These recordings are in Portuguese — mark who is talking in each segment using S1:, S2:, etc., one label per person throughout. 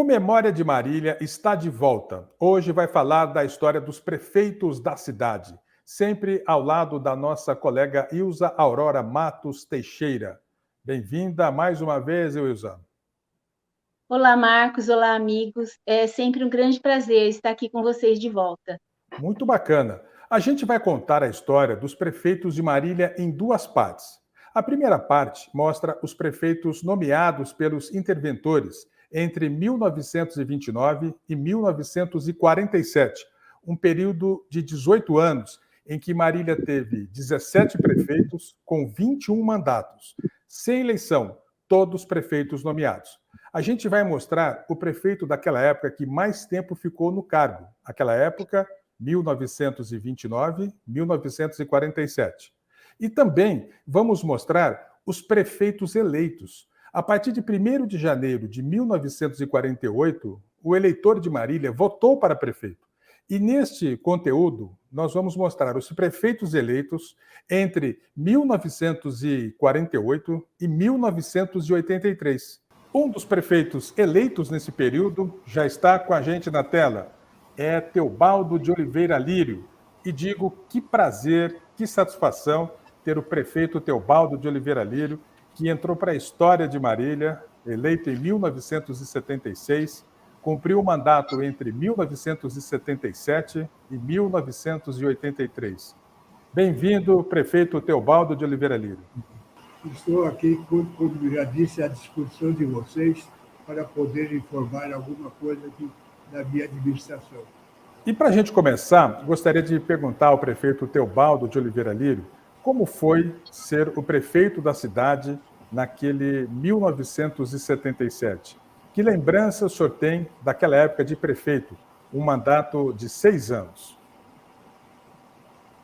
S1: O Memória de Marília está de volta. Hoje vai falar da história dos prefeitos da cidade, sempre ao lado da nossa colega Ilza Aurora Matos Teixeira. Bem-vinda mais uma vez, Ilza.
S2: Olá, Marcos. Olá, amigos. É sempre um grande prazer estar aqui com vocês de volta.
S1: Muito bacana. A gente vai contar a história dos prefeitos de Marília em duas partes. A primeira parte mostra os prefeitos nomeados pelos interventores entre 1929 e 1947, um período de 18 anos em que Marília teve 17 prefeitos com 21 mandatos, sem eleição, todos prefeitos nomeados. A gente vai mostrar o prefeito daquela época que mais tempo ficou no cargo. Aquela época, 1929, 1947. E também vamos mostrar os prefeitos eleitos. A partir de 1º de janeiro de 1948, o eleitor de Marília votou para prefeito. E neste conteúdo, nós vamos mostrar os prefeitos eleitos entre 1948 e 1983. Um dos prefeitos eleitos nesse período já está com a gente na tela. É Teobaldo de Oliveira Lírio. E digo que prazer, que satisfação ter o prefeito Teobaldo de Oliveira Lírio, que entrou para a história de Marília, eleito em 1976, cumpriu o mandato entre 1977 e 1983. Bem-vindo, prefeito Teobaldo de Oliveira Lírio.
S3: Estou aqui, como já disse, à disposição de vocês para poder informar alguma coisa da minha administração.
S1: E para a gente começar, gostaria de perguntar ao prefeito Teobaldo de Oliveira Lírio como foi ser o prefeito da cidade naquele 1977. Que lembrança o senhor tem daquela época de prefeito, um mandato de 6 anos?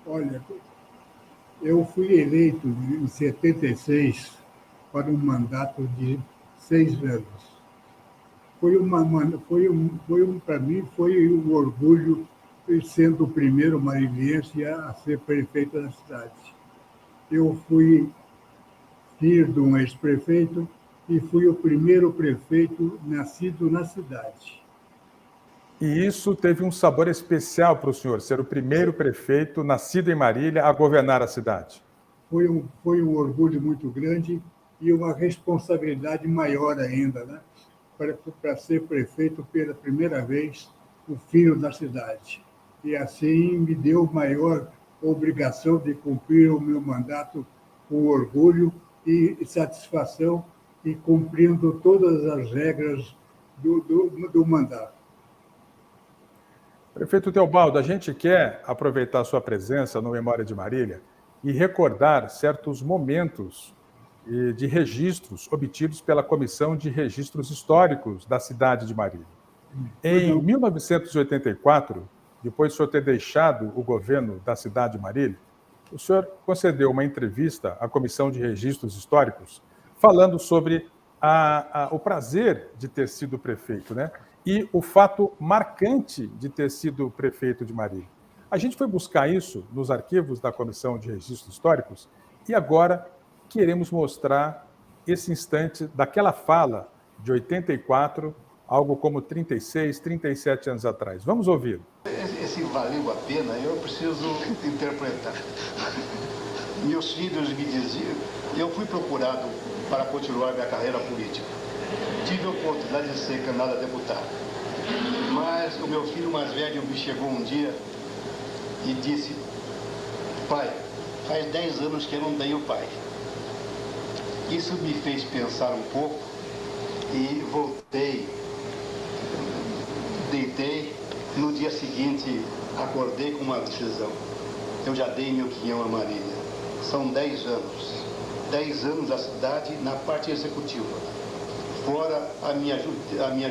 S3: Olha, eu fui eleito em 76 para um mandato de 6 anos. Para mim, foi um orgulho sendo o primeiro mariliense a ser prefeito da cidade. Eu fui filho de um ex-prefeito e fui o primeiro prefeito nascido na cidade.
S1: E isso teve um sabor especial para o senhor, ser o primeiro prefeito nascido em Marília a governar a cidade.
S3: Foi um orgulho muito grande e uma responsabilidade maior ainda, né? Para ser prefeito pela primeira vez, o filho da cidade. E assim me deu maior obrigação de cumprir o meu mandato com orgulho e satisfação e cumprindo todas as regras do mandato.
S1: Prefeito Teobaldo, a gente quer aproveitar a sua presença no Memória de Marília e recordar certos momentos de registros obtidos pela Comissão de Registros Históricos da cidade de Marília. Em 1984, depois de o senhor ter deixado o governo da cidade de Marília, o senhor concedeu uma entrevista à Comissão de Registros Históricos falando sobre o prazer de ter sido prefeito, né? E o fato marcante de ter sido prefeito de Marília. A gente foi buscar isso nos arquivos da Comissão de Registros Históricos e agora queremos mostrar esse instante daquela fala de 84, algo como 36, 37 anos atrás. Vamos ouvir.
S4: Esse valeu a pena, eu preciso interpretar. Meus filhos me diziam, eu fui procurado para continuar minha carreira política. Tive a oportunidade de ser candidato a deputado. Mas o meu filho mais velho me chegou um dia e disse: pai, faz 10 anos que eu não tenho pai. Isso me fez pensar um pouco e voltei, deitei. No dia seguinte, acordei com uma decisão. Eu já dei minha opinião a Marília. São 10 anos. 10 anos da cidade na parte executiva. Fora a minha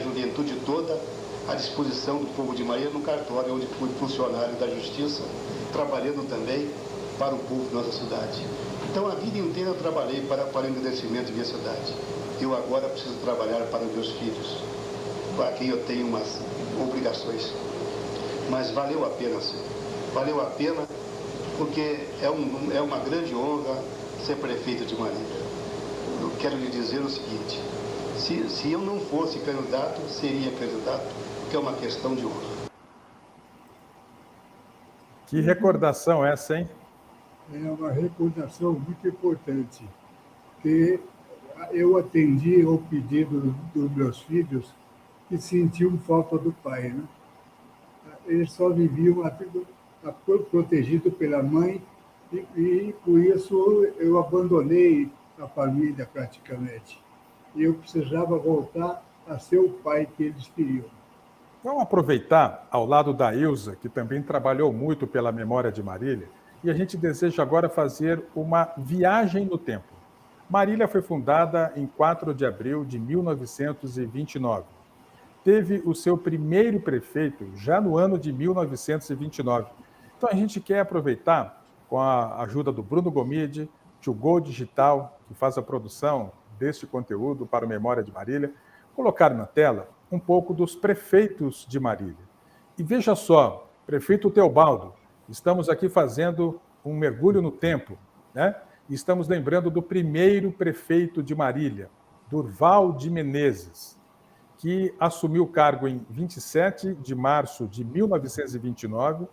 S4: juventude toda à disposição do povo de Marília no cartório, onde fui funcionário da Justiça, trabalhando também para o povo da nossa cidade. Então, a vida inteira eu trabalhei para o engrandecimento de minha cidade. Eu agora preciso trabalhar para os meus filhos, para quem eu tenho umas obrigações. Mas valeu a pena, sim. Valeu a pena porque é uma grande honra ser prefeito de Marília. Eu quero lhe dizer o seguinte: Se eu não fosse candidato, seria candidato, porque é uma questão de honra.
S1: Que recordação essa, hein?
S3: É uma recordação muito importante, que eu atendi ao pedido dos meus filhos que sentiam falta do pai, né? Eles só viviam protegidos pela mãe e por isso eu abandonei a família praticamente. E eu precisava voltar a ser o pai que eles queriam.
S1: Vamos aproveitar, ao lado da Ilza, que também trabalhou muito pela memória de Marília, e a gente deseja agora fazer uma viagem no tempo. Marília foi fundada em 4 de abril de 1929. Teve o seu primeiro prefeito já no ano de 1929. Então a gente quer aproveitar, com a ajuda do Bruno Gomide, Tio Gol Digital, que faz a produção deste conteúdo para o Memória de Marília, colocar na tela um pouco dos prefeitos de Marília. E veja só, prefeito Teobaldo, estamos aqui fazendo um mergulho no tempo, né? E estamos lembrando do primeiro prefeito de Marília, Durval de Menezes, que assumiu o cargo em 27 de março de 1929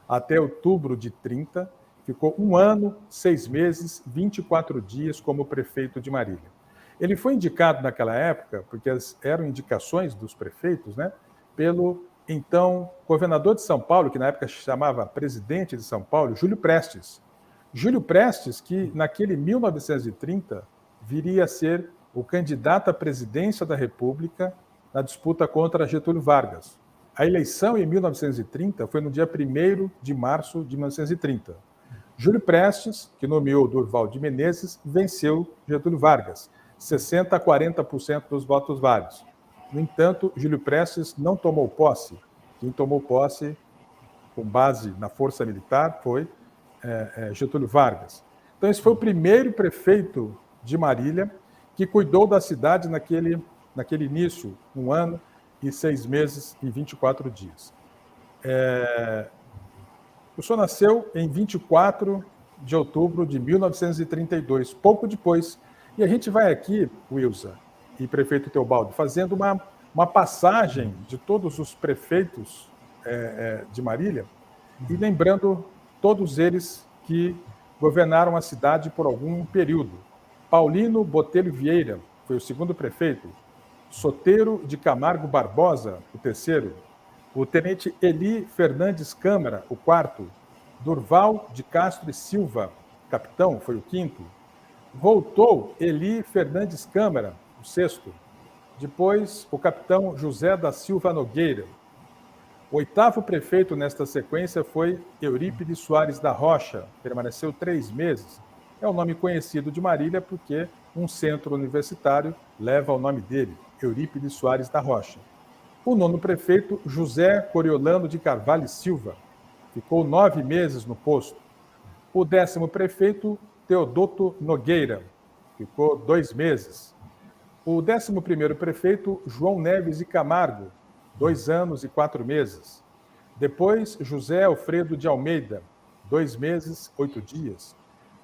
S1: até outubro de 30, ficou 1 ano, 6 meses, 24 dias como prefeito de Marília. Ele foi indicado naquela época, porque eram indicações dos prefeitos, né, pelo então governador de São Paulo, que na época se chamava presidente de São Paulo, Júlio Prestes. Júlio Prestes, que naquele 1930 viria a ser o candidato à presidência da República na disputa contra Getúlio Vargas. A eleição em 1930 foi no dia 1º de março de 1930. Júlio Prestes, que nomeou Durval de Menezes, venceu Getúlio Vargas, 60% a 40% dos votos válidos. No entanto, Júlio Prestes não tomou posse. Quem tomou posse, com base na força militar, foi Getúlio Vargas. Então, esse foi o primeiro prefeito de Marília que cuidou da cidade naquele início, 1 ano e 6 meses e 24 dias. O senhor nasceu em 24 de outubro de 1932, pouco depois. E a gente vai aqui, Wilza e prefeito Teobaldo, fazendo uma passagem de todos os prefeitos de Marília e lembrando todos eles que governaram a cidade por algum período. Paulino Botelho Vieira foi o 2º prefeito, Soteiro de Camargo Barbosa, o 3º, o tenente Eli Fernandes Câmara, o 4º, Durval de Castro e Silva, capitão, foi o 5º, voltou Eli Fernandes Câmara, o 6º, depois o capitão José da Silva Nogueira. O 8º prefeito nesta sequência foi Eurípides Soares da Rocha, permaneceu 3 meses. É um nome conhecido de Marília porque um centro universitário leva o nome dele, Eurípides Soares da Rocha. O 9º prefeito, José Coriolano de Carvalho e Silva, ficou 9 meses no posto. O 10º prefeito, Teodoto Nogueira, ficou 2 meses. O 11º prefeito, João Neves de Camargo, 2 anos e 4 meses. Depois, José Alfredo de Almeida, 2 meses, 8 dias.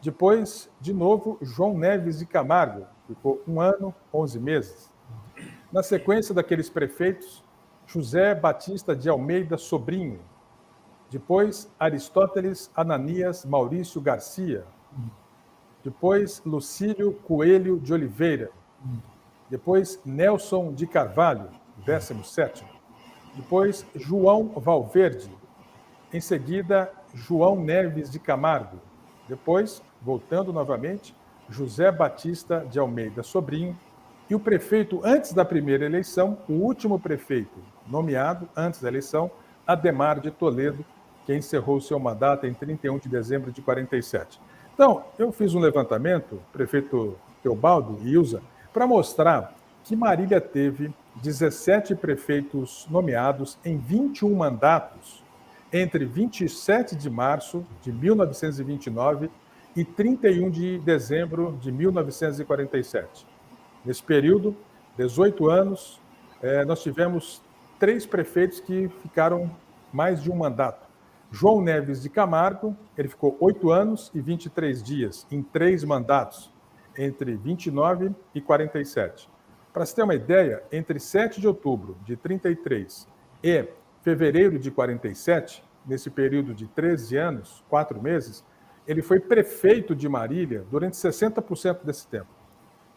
S1: Depois, de novo, João Neves de Camargo, ficou 1 ano, 11 meses. Na sequência daqueles prefeitos, José Batista de Almeida Sobrinho. Depois, Aristóteles Ananias Maurício Garcia. Depois, Lucílio Coelho de Oliveira. Depois, Nelson de Carvalho, 17º. Depois, João Valverde. Em seguida, João Neves de Camargo. Depois, voltando novamente, José Batista de Almeida Sobrinho. E o prefeito, antes da primeira eleição, o último prefeito nomeado antes da eleição, Ademar de Toledo, que encerrou seu mandato em 31 de dezembro de 47. Então, eu fiz um levantamento, prefeito Teobaldo e Ilza, para mostrar que Marília teve 17 prefeitos nomeados em 21 mandatos entre 27 de março de 1929 e 31 de dezembro de 1947. Nesse período, 18 anos, nós tivemos 3 prefeitos que ficaram mais de um mandato. João Neves de Camargo, ele ficou 8 anos e 23 dias, em 3 mandatos, entre 29 e 47. Para se ter uma ideia, entre 7 de outubro de 33 e fevereiro de 47, nesse período de 13 anos, 4 meses, ele foi prefeito de Marília durante 60% desse tempo.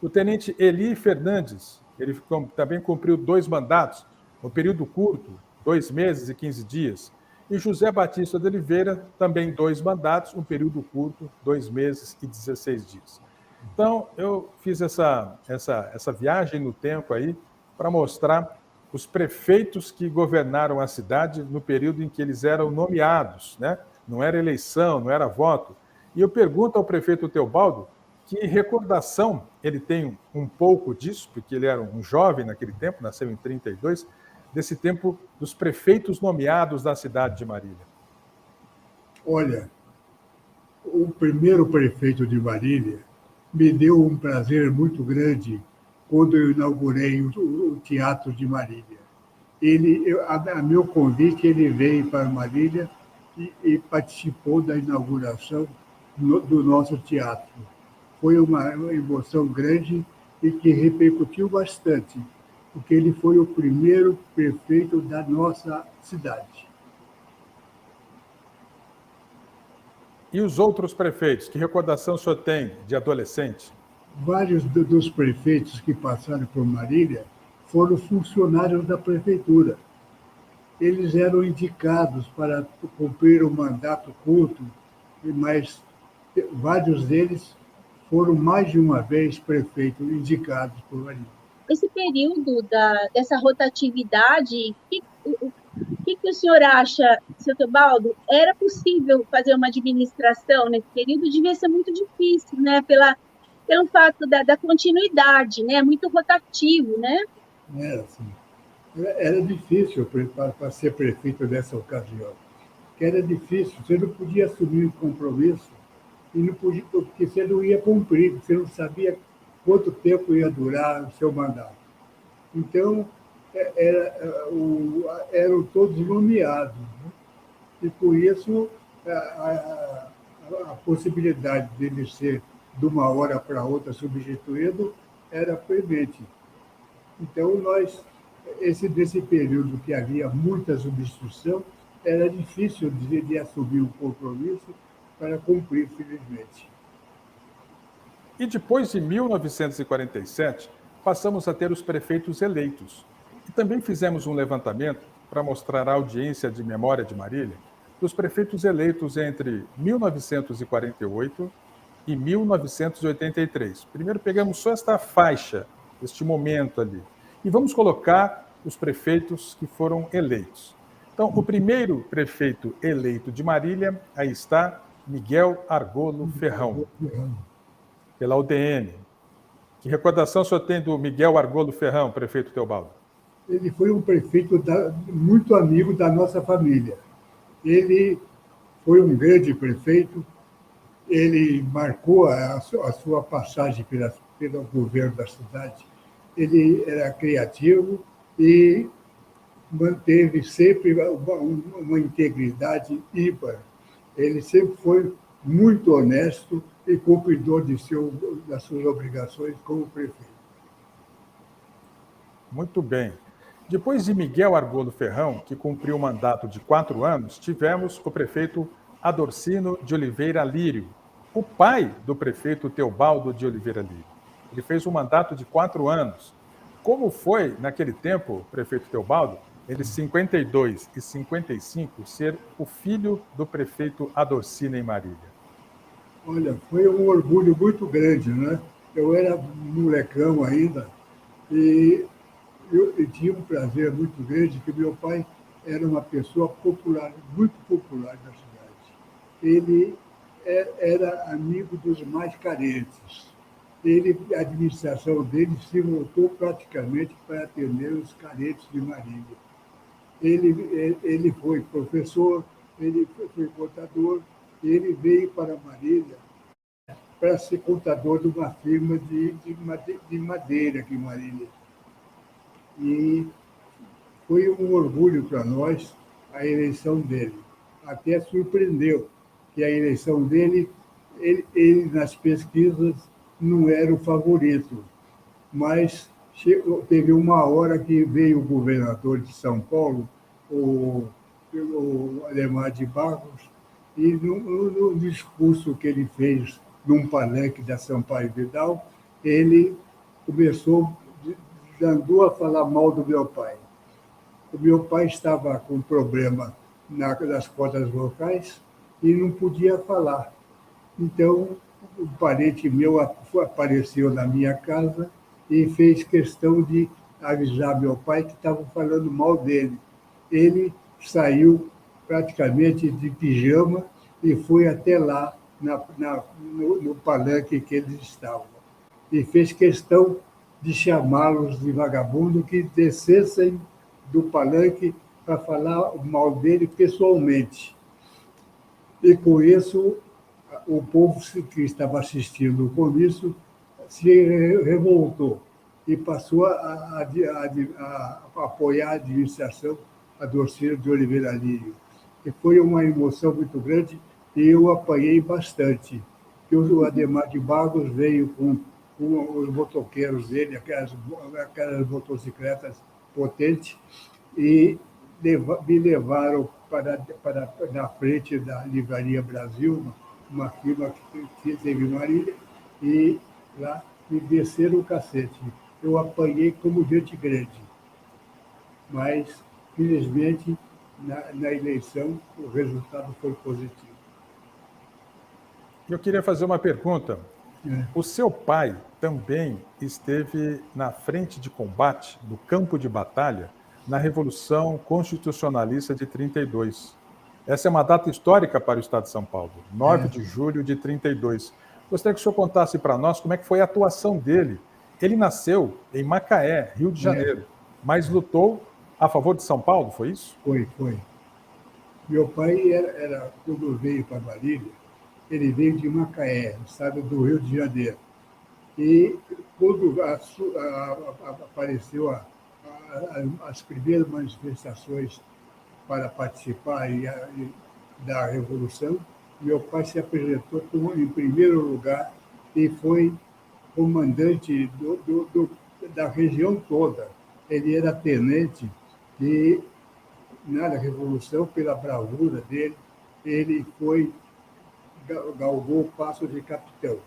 S1: O tenente Eli Fernandes, ele também cumpriu 2 mandatos, um período curto, 2 meses e 15 dias. E José Batista de Oliveira, também 2 mandatos, um período curto, 2 meses e 16 dias. Então, eu fiz essa viagem no tempo aí para mostrar os prefeitos que governaram a cidade no período em que eles eram nomeados, né? Não era eleição, não era voto. E eu pergunto ao prefeito Teobaldo que recordação ele tem um pouco disso, porque ele era um jovem naquele tempo, nasceu em 32, desse tempo dos prefeitos nomeados da cidade de Marília.
S3: Olha, o primeiro prefeito de Marília me deu um prazer muito grande quando eu inaugurei o Teatro de Marília. A meu convite, ele veio para Marília e participou da inauguração do nosso teatro. Foi uma emoção grande e que repercutiu bastante, porque ele foi o primeiro prefeito da nossa cidade.
S1: E os outros prefeitos, que recordação o senhor tem de adolescente?
S3: Vários dos prefeitos que passaram por Marília foram funcionários da prefeitura. Eles eram indicados para cumprir um mandato curto, mas vários deles foram mais de uma vez prefeitos indicados por Marília.
S2: Esse período dessa rotatividade, o que o senhor acha, seu Teobaldo? Era possível fazer uma administração nesse período? Devia ser muito difícil, né? Pelo fato da continuidade, né? Muito rotativo, né?
S3: Era assim. Era difícil para ser prefeito nessa ocasião. Era difícil, você não podia assumir um compromisso e não podia, porque você não ia cumprir, você não sabia quanto tempo ia durar o seu mandato. Então, eram todos nomeados, né? E por isso a possibilidade dele ser de uma hora para outra substituído era premente. Então, nesse período que havia muita substituição, era difícil de assumir um compromisso para cumprir, felizmente.
S1: E depois de 1947, passamos a ter os prefeitos eleitos. E também fizemos um levantamento para mostrar à audiência de Memória de Marília dos prefeitos eleitos entre 1948 e 1983. Primeiro pegamos só esta faixa, este momento ali. E vamos colocar os prefeitos que foram eleitos. Então, o primeiro prefeito eleito de Marília, aí está Miguel Argolo Ferrão, pela UDN. Que recordação o senhor tem do Miguel Argolo Ferrão, prefeito Teobaldo?
S3: Ele foi um prefeito muito amigo da nossa família. Ele foi um grande prefeito, ele marcou a sua passagem pelo governo da cidade. Ele era criativo e manteve sempre uma integridade ímpar. Ele sempre foi muito honesto e cumpridor das suas obrigações como prefeito.
S1: Muito bem. Depois de Miguel Argolo Ferrão, que cumpriu o mandato de 4 anos, tivemos o prefeito Adorcino de Oliveira Lírio, o pai do prefeito Teobaldo de Oliveira Lírio. Ele fez um mandato de 4 anos. Como foi, naquele tempo, prefeito Teobaldo, entre 52 e 55, ser o filho do prefeito Adorcino em Marília?
S3: Olha, foi um orgulho muito grande, né? Eu era molecão ainda e eu tinha um prazer muito grande que meu pai era uma pessoa popular, muito popular na cidade. Ele era amigo dos mais carentes. A administração dele se voltou praticamente para atender os carentes de Marília. Ele foi professor, ele foi contador, ele veio para Marília para ser contador de uma firma de madeira aqui em Marília. E foi um orgulho para nós a eleição dele. Até surpreendeu que a eleição dele, ele nas pesquisas não era o favorito, mas Teve uma hora que veio o governador de São Paulo, o Adhemar de Barros, e no discurso que ele fez num palanque da Sampaio Vidal, ele andou a falar mal do meu pai. O meu pai estava com problema nas cordas vocais e não podia falar. Então, um parente meu apareceu na minha casa e fez questão de avisar meu pai que estavam falando mal dele. Ele saiu praticamente de pijama e foi até lá no palanque que eles estavam. E fez questão de chamá-los de vagabundo que descessem do palanque para falar mal dele pessoalmente. E com isso, o povo que estava assistindo o comício se revoltou e passou a apoiar a administração a Dorcínio de Oliveira Lírio. E foi uma emoção muito grande e eu apanhei bastante. Que o Adhemar de Barros veio com os motoqueiros dele, aquelas motocicletas potentes, e me levaram na frente da Livraria Brasil, uma firma que teve em Marília, e lá me desceram o cacete. Eu apanhei como gente grande, mas, felizmente, na eleição, o resultado foi positivo.
S1: Eu queria fazer uma pergunta. O seu pai também esteve na frente de combate, do campo de batalha, na Revolução Constitucionalista de 32. Essa é uma data histórica para o Estado de São Paulo, 9 de julho de 32. Gostaria que o senhor contasse para nós como é que foi a atuação dele. Ele nasceu em Macaé, Rio de Janeiro, mas lutou a favor de São Paulo, foi isso?
S3: Foi. Meu pai, quando veio para Marília, ele veio de Macaé, estado do Rio de Janeiro. E quando apareceu as primeiras manifestações para participar da Revolução, meu pai se apresentou em primeiro lugar e foi comandante da região toda. Ele era tenente e, na Revolução, pela bravura dele, ele galgou o passo de capitão.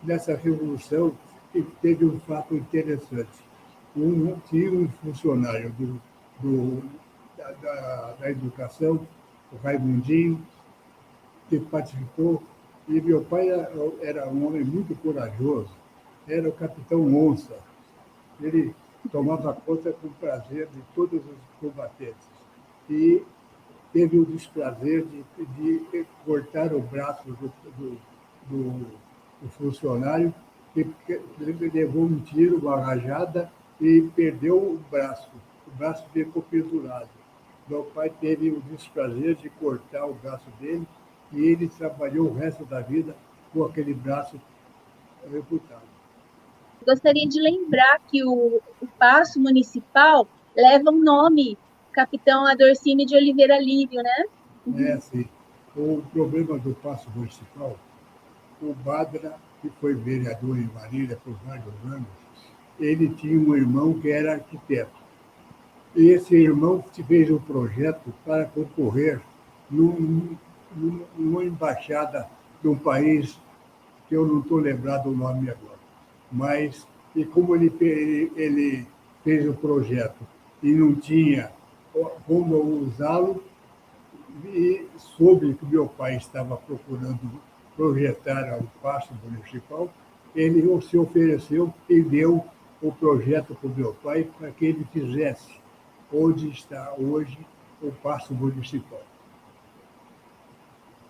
S3: Nessa Revolução, teve um fato interessante. Tinha um funcionário da educação, o Raimundinho, que participou, e meu pai era um homem muito corajoso, era o capitão Onça. Ele tomava conta com prazer de todos os combatentes. E teve o desprazer de cortar o braço do funcionário, que levou um tiro, uma rajada, e perdeu o braço. O braço ficou pendurado. Meu pai teve o desprazer de cortar o braço dele e ele trabalhou o resto da vida com aquele braço amputado.
S2: Gostaria de lembrar que o Paço Municipal leva um nome, Capitão Adorcínio de Oliveira Lírio, né?
S3: Sim. O problema do Paço Municipal, o Badra, que foi vereador em Marília por vários anos, ele tinha um irmão que era arquiteto. E esse irmão fez um projeto para concorrer numa embaixada de um país que eu não estou lembrado o nome agora. Mas, e como ele fez o projeto e não tinha como usá-lo, e soube que meu pai estava procurando projetar o Paço Municipal, ele se ofereceu e deu o projeto para o meu pai para que ele fizesse onde está hoje o Paço Municipal.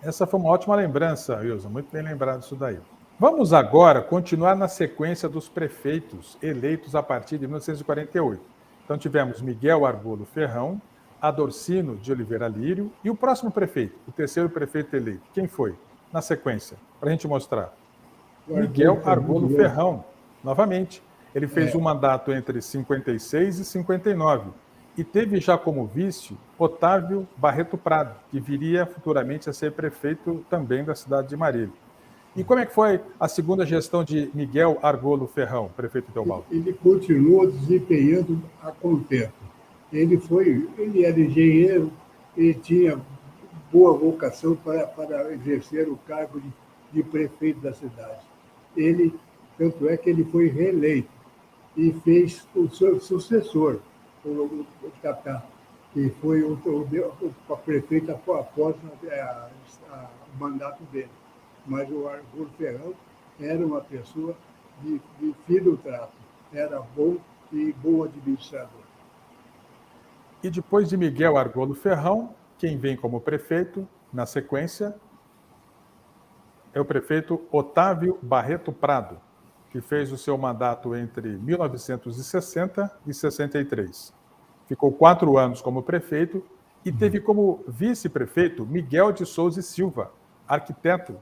S1: Essa foi uma ótima lembrança, Wilson, muito bem lembrado isso daí. Vamos agora continuar na sequência dos prefeitos eleitos a partir de 1948. Então tivemos Miguel Argolo Ferrão, Adorcínio de Oliveira Lírio e o próximo prefeito, o terceiro prefeito eleito. Quem foi? Na sequência, para a gente mostrar. Miguel Argolo Ferrão, novamente. Ele fez um mandato entre 56 e 59 e teve já como vice Otávio Barreto Prado, que viria futuramente a ser prefeito também da cidade de Marília. E como é que foi a segunda gestão de Miguel Argolo Ferrão, prefeito Teobaldo?
S3: Ele continuou desempenhando a contento. Ele era engenheiro, ele tinha boa vocação para exercer o cargo de prefeito da cidade. Tanto é que ele foi reeleito e fez o seu sucessor, o Tatá, que foi o prefeito após o mandato dele. Mas o Argolo Ferrão era uma pessoa de fino trato, era bom e bom administrador.
S1: E depois de Miguel Argolo Ferrão, quem vem como prefeito, na sequência, é o prefeito Otávio Barreto Prado, que fez o seu mandato entre 1960 e 63. Ficou 4 anos como prefeito e teve como vice-prefeito Miguel de Souza e Silva, arquiteto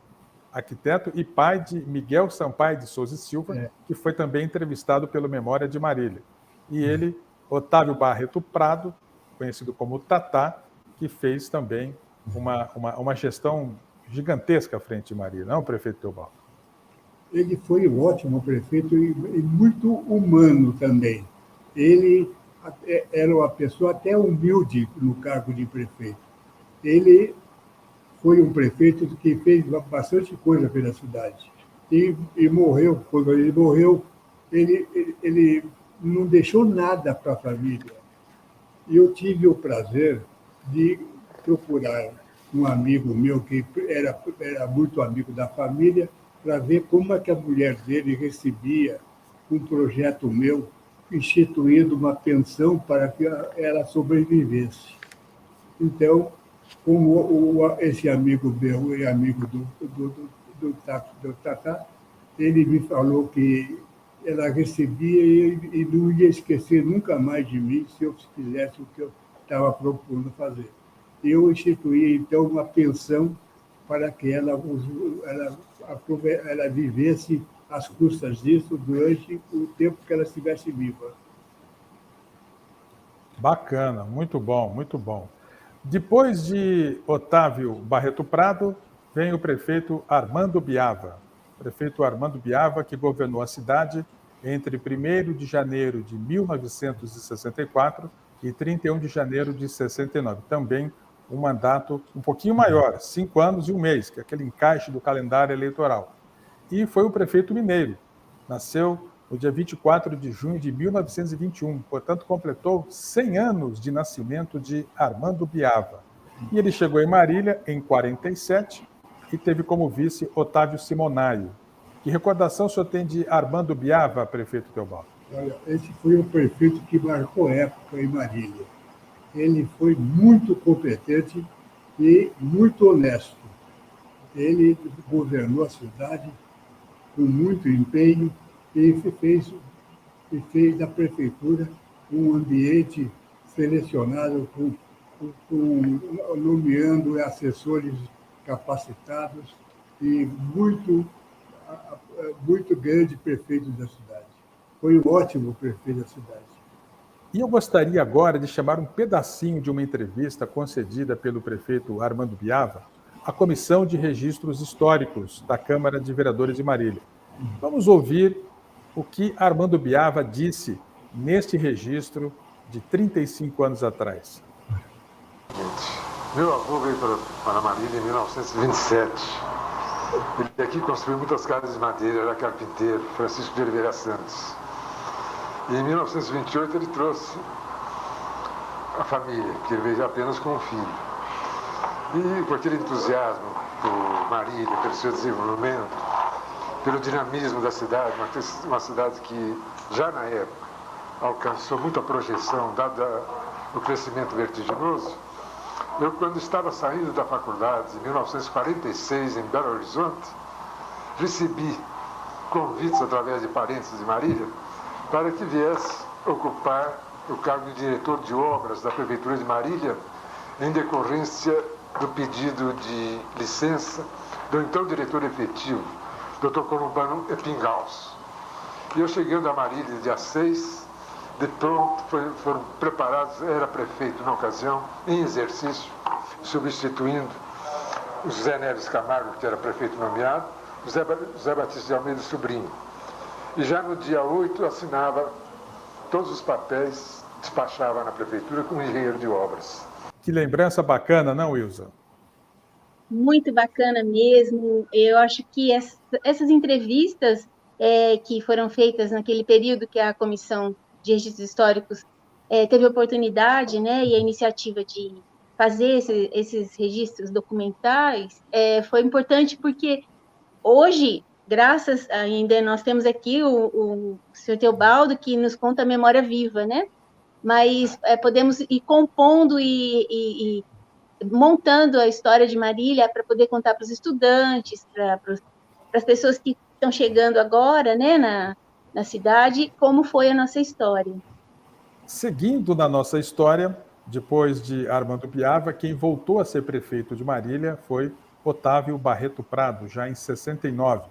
S1: e pai de Miguel Sampaio de Souza e Silva, que foi também entrevistado pelo Memória de Marília. E ele, Otávio Barreto Prado, conhecido como Tatá, que fez também uma gestão gigantesca à frente de Marília, não, prefeito Teobaldo?
S3: Ele foi um ótimo prefeito e muito humano também. Ele era uma pessoa até humilde no cargo de prefeito. Ele foi um prefeito que fez bastante coisa pela cidade. E morreu. Quando ele morreu, ele não deixou nada para a família. E eu tive o prazer de procurar um amigo meu que era muito amigo da família para ver como é que a mulher dele recebia um projeto meu instituindo uma pensão para que ela sobrevivesse. Então, como esse amigo meu e amigo do Tatá, ele me falou que ela recebia e não ia esquecer nunca mais de mim se eu fizesse o que eu estava propondo fazer. Eu instituí, então, uma pensão para que ela vivesse às custas disso durante o tempo que ela estivesse viva.
S1: Bacana, muito bom, muito bom. Depois de Otávio Barreto Prado, vem o prefeito Armando Biava. Prefeito Armando Biava, que governou a cidade entre 1º de janeiro de 1964 e 31 de janeiro de 69. Também um mandato um pouquinho maior, 5 anos e 1 mês, que é aquele encaixe do calendário eleitoral. E foi um prefeito mineiro. Nasceu no dia 24 de junho de 1921, portanto, completou 100 anos de nascimento de Armando Biava. E ele chegou em Marília em 47 e teve como vice Otávio Simonaio. Que recordação o senhor tem de Armando Biava, prefeito Teobaldo?
S3: Olha, esse foi um prefeito que marcou época em Marília. Ele foi muito competente e muito honesto. Ele governou a cidade com muito empenho e fez da prefeitura um ambiente selecionado nomeando assessores capacitados e muito grande prefeito da cidade. Foi um ótimo prefeito da cidade.
S1: E eu gostaria agora de chamar um pedacinho de uma entrevista concedida pelo prefeito Armando Biava à Comissão de Registros Históricos da Câmara de Vereadores de Marília. Vamos ouvir o que Armando Biava disse neste registro de 35 anos atrás.
S5: Meu avô veio para Marília em 1927. Ele aqui construiu muitas casas de madeira, era carpinteiro, Francisco de Oliveira Santos. E em 1928 ele trouxe a família, que ele veio apenas com um filho. E com aquele entusiasmo por Marília, pelo seu desenvolvimento, pelo dinamismo da cidade, uma cidade que já na época alcançou muita projeção, dado o crescimento vertiginoso. Eu, quando estava saindo da faculdade, em 1946, em Belo Horizonte, recebi convites através de parentes de Marília para que viesse ocupar o cargo de diretor de obras da Prefeitura de Marília em decorrência do pedido de licença do então diretor efetivo, Dr. Columbano Epingaus. E eu chegando a Marília dia 6, de pronto foram preparados, era prefeito na ocasião, em exercício, substituindo o José Neves Camargo, que era prefeito nomeado, José Batista de Almeida Sobrinho. E já no dia 8 assinava todos os papéis, despachava na prefeitura com o engenheiro de obras.
S1: Que lembrança bacana, não, Wilson?
S2: Muito bacana mesmo. Eu acho que essas entrevistas que foram feitas naquele período que a Comissão de Registros Históricos teve a oportunidade, né, e a iniciativa de fazer esses registros documentais foi importante porque hoje, graças ainda, nós temos aqui o senhor Teobaldo, que nos conta a memória viva, né? Mas podemos ir compondo e montando a história de Marília para poder contar para os estudantes, para as pessoas que estão chegando agora, né, na cidade, como foi a nossa história.
S1: Seguindo na nossa história, depois de Armando Piava, quem voltou a ser prefeito de Marília foi Otávio Barreto Prado, já em 69.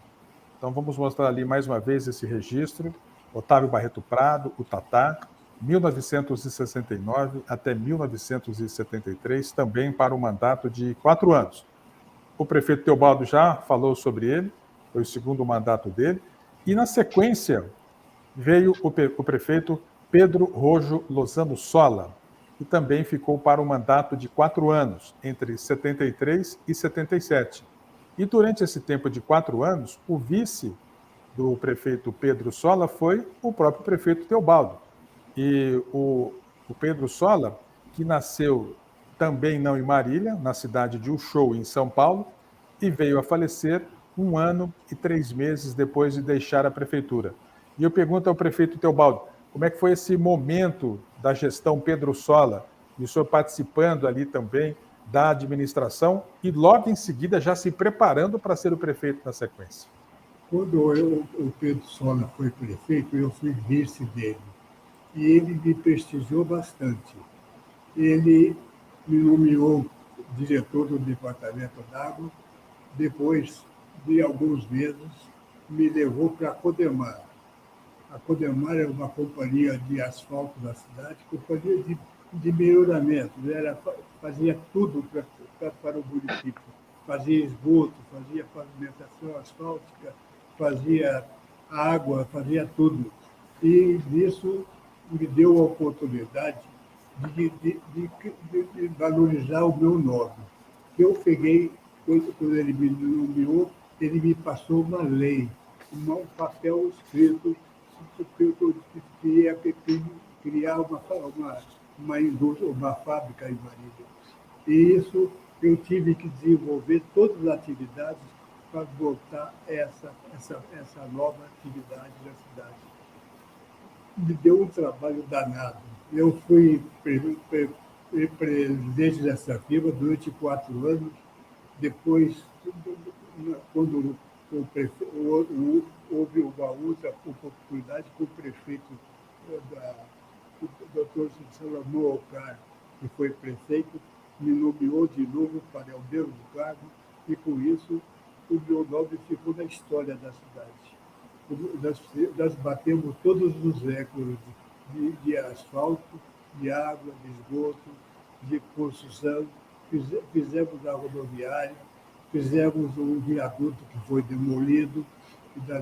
S1: Então vamos mostrar ali mais uma vez esse registro. Otávio Barreto Prado, o Tatá, 1969 até 1973, também para um mandato de 4 anos. O prefeito Teobaldo já falou sobre ele, foi o segundo mandato dele, e na sequência veio o prefeito Pedro Rojo Lozano Sola, que também ficou para um mandato de 4 anos, entre 73 e 77. E durante esse tempo de 4 anos, o vice do prefeito Pedro Sola foi o próprio prefeito Teobaldo. E o Pedro Sola, que nasceu também não em Marília, na cidade de Uchoa, em São Paulo, e veio a falecer 1 ano e 3 meses depois de deixar a prefeitura. E eu pergunto ao prefeito Teobaldo, como é que foi esse momento da gestão Pedro Sola, e o senhor participando ali também da administração e logo em seguida já se preparando para ser o prefeito na sequência?
S3: Quando o Pedro Sola foi prefeito, eu fui vice dele. E ele me prestigiou bastante. Ele me nomeou diretor do Departamento d'Água. Depois de alguns meses, me levou para a Codemar. A Codemar é uma companhia de asfalto da cidade, companhia de melhoramento. Fazia tudo para o município. Fazia esgoto, fazia pavimentação asfáltica, fazia água, fazia tudo. E nisso me deu a oportunidade de valorizar o meu nome. Eu peguei, quando ele me nomeou, ele me passou uma lei, um papel escrito que eu ia criar uma indústria, uma fábrica em Marília. E isso eu tive que desenvolver todas as atividades para botar essa nova atividade na cidade. Me deu um trabalho danado. Eu fui presidente dessa firma durante 4 anos. Depois, quando houve uma outra oportunidade com o prefeito, o doutor Salomão Ocar, que foi prefeito, me nomeou de novo para o mesmo cargo, e com isso o meu nome ficou na história da cidade. Nós batemos todos os recordes de asfalto, de água, de esgoto, de construção, fizemos a rodoviária, fizemos um viaduto que foi demolido, da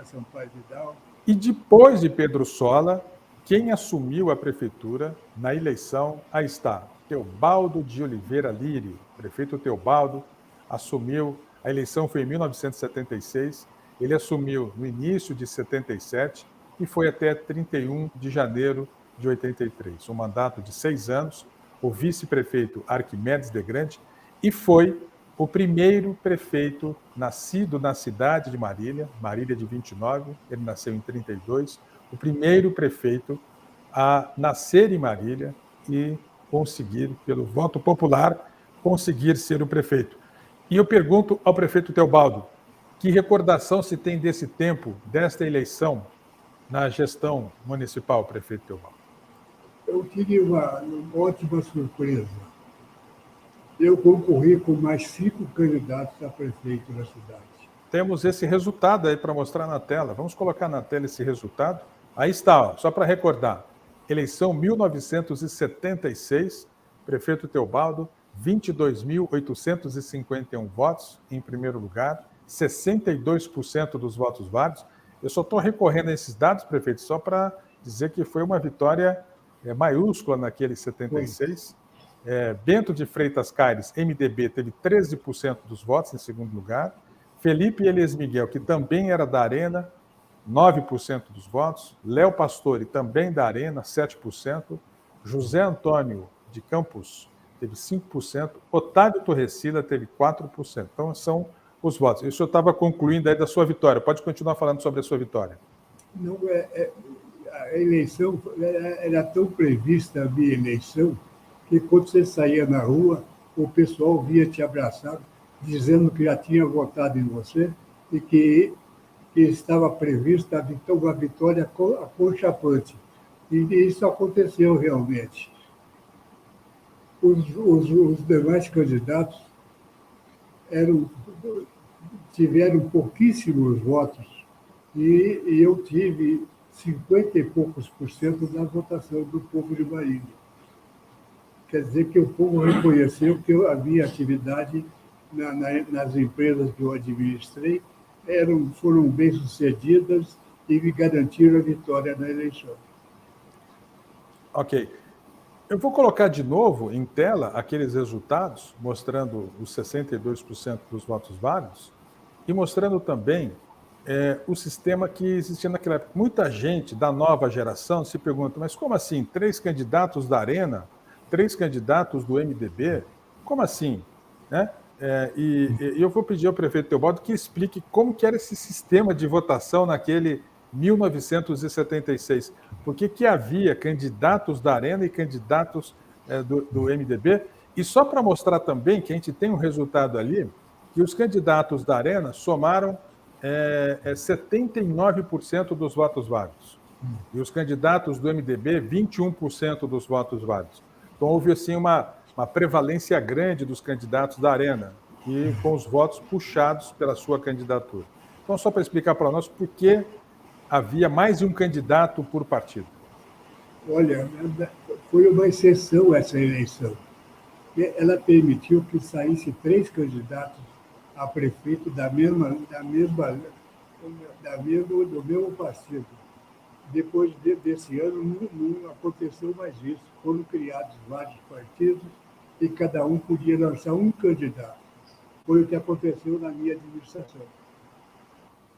S3: Sampaio Vidal.
S1: E depois de Pedro Sola, quem assumiu a prefeitura na eleição? Aí está, Teobaldo de Oliveira Lírio. O prefeito Teobaldo assumiu, a eleição foi em 1976, ele assumiu no início de 77 e foi até 31 de janeiro de 83. Um mandato de 6 anos, o vice-prefeito Arquimedes de Grande, e foi o primeiro prefeito nascido na cidade de Marília, Marília de 29, ele nasceu em 32, o primeiro prefeito a nascer em Marília e conseguir, pelo voto popular, conseguir ser o prefeito. E eu pergunto ao prefeito Teobaldo, que recordação se tem desse tempo, desta eleição, na gestão municipal, prefeito Teobaldo?
S3: Eu tive uma ótima surpresa. Eu concorri com mais 5 candidatos a prefeito da cidade.
S1: Temos esse resultado aí para mostrar na tela. Vamos colocar na tela esse resultado. Aí está, ó, só para recordar. Eleição 1976, prefeito Teobaldo, 22.851 votos em primeiro lugar, 62% dos votos válidos. Eu só estou recorrendo a esses dados, prefeito, só para dizer que foi uma vitória maiúscula naquele 76. Bento de Freitas Caires, MDB, teve 13% dos votos em segundo lugar. Felipe Elias Miguel, que também era da Arena, 9% dos votos. Léo Pastore, também da Arena, 7%. José Antônio de Campos teve 5%. Otávio Torresila teve 4%. Então, são os votos. E o senhor estava concluindo aí da sua vitória. Pode continuar falando sobre a sua vitória.
S3: Não, a eleição era tão prevista, a minha eleição, que quando você saía na rua, o pessoal vinha te abraçar, dizendo que já tinha votado em você e que estava prevista uma vitória aconchapante. E isso aconteceu realmente. Os demais candidatos tiveram pouquíssimos votos e eu tive 50 e poucos % da votação do povo de Marília. Quer dizer que o povo reconheceu que havia atividade nas empresas que eu administrei, foram bem-sucedidas e me garantiram a vitória na eleição.
S1: Ok. Eu vou colocar de novo em tela aqueles resultados, mostrando os 62% dos votos válidos e mostrando também o sistema que existia naquela época. Muita gente da nova geração se pergunta, mas como assim? 3 candidatos da Arena, 3 candidatos do MDB? Como assim? Né? E eu vou pedir ao prefeito Teobaldo que explique como que era esse sistema de votação naquele 1976. Por que havia candidatos da Arena e candidatos do MDB? E só para mostrar também que a gente tem um resultado ali, que os candidatos da Arena somaram 79% dos votos válidos. E os candidatos do MDB, 21% dos votos válidos. Então, houve assim, uma prevalência grande dos candidatos da Arena, e com os votos puxados pela sua candidatura. Então, só para explicar para nós por que havia mais de um candidato por partido.
S3: Olha, foi uma exceção essa eleição. Ela permitiu que saísse 3 candidatos a prefeito do mesmo partido. Depois desse ano, não aconteceu mais isso. Foram criados vários partidos e cada um podia lançar um candidato. Foi o que aconteceu na minha administração.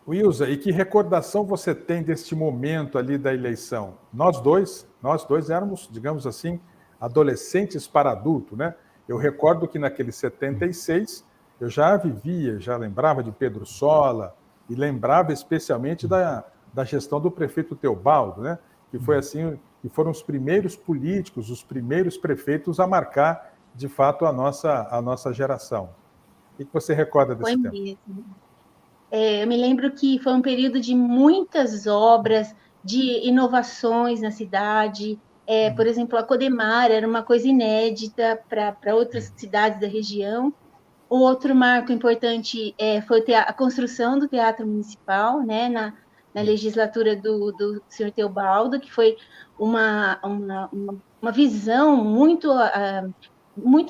S1: Wilza, e que recordação você tem deste momento ali da eleição? Nós dois éramos, digamos assim, adolescentes para adulto, né? Eu recordo que naquele 76 eu já vivia, já lembrava de Pedro Sola e lembrava especialmente da gestão do prefeito Teobaldo, né? Que foi assim, que foram os primeiros políticos, os primeiros prefeitos a marcar, de fato, a nossa geração. O que você recorda desse tempo?
S2: Foi mesmo. Eu me lembro que foi um período de muitas obras, de inovações na cidade. Por exemplo, a Codemar era uma coisa inédita para outras cidades da região. Outro marco importante foi a construção do Teatro Municipal, né, na legislatura do senhor Teobaldo, que foi uma visão muito